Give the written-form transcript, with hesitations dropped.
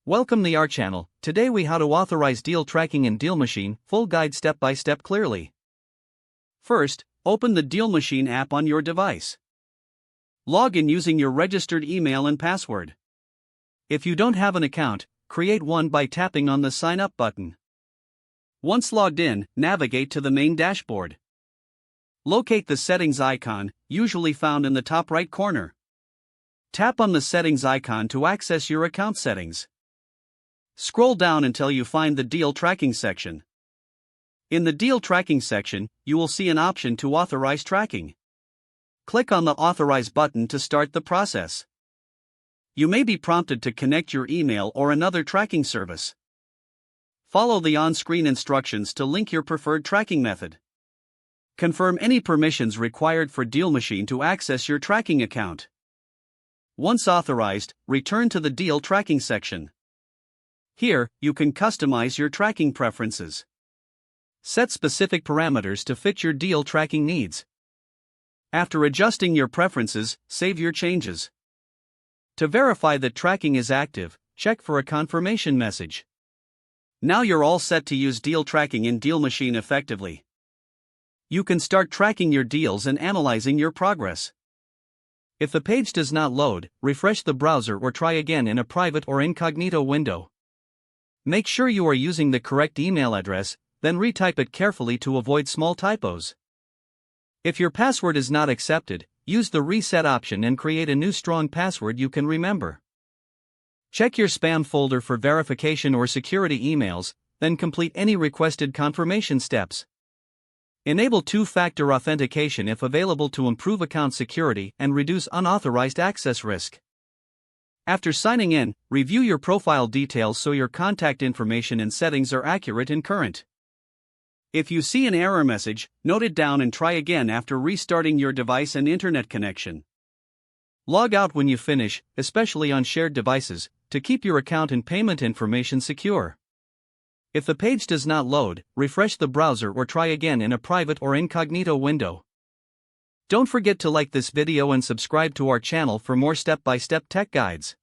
Welcome to our channel. Today we how to authorize deal tracking in DealMachine, full guide step by step clearly. First, open the DealMachine app on your device. Log in using your registered email and password. If you don't have an account, create one by tapping on the sign up button. Once logged in, navigate to the main dashboard. Locate the settings icon, usually found in the top right corner. Tap on the settings icon to access your account settings. Scroll down until you find the deal tracking section. In the deal tracking section, you will see an option to authorize tracking. Click on the authorize button to start the process. You may be prompted to connect your email or another tracking service. Follow the on-screen instructions to link your preferred tracking method. Confirm any permissions required for DealMachine to access your tracking account. Once authorized, return to the deal tracking section. Here, you can customize your tracking preferences. Set specific parameters to fit your deal tracking needs. After adjusting your preferences, save your changes. To verify that tracking is active, check for a confirmation message. Now you're all set to use deal tracking in DealMachine effectively. You can start tracking your deals and analyzing your progress. If the page does not load, refresh the browser or try again in a private or incognito window. Make sure you are using the correct email address, then retype it carefully to avoid small typos. If your password is not accepted, use the reset option and create a new strong password you can remember. Check your spam folder for verification or security emails, then complete any requested confirmation steps. Enable two-factor authentication if available to improve account security and reduce unauthorized access risk. After signing in, review your profile details so your contact information and settings are accurate and current. If you see an error message, note it down and try again after restarting your device and internet connection. Log out when you finish, especially on shared devices, to keep your account and payment information secure. If the page does not load, refresh the browser or try again in a private or incognito window. Don't forget to like this video and subscribe to our channel for more step-by-step tech guides.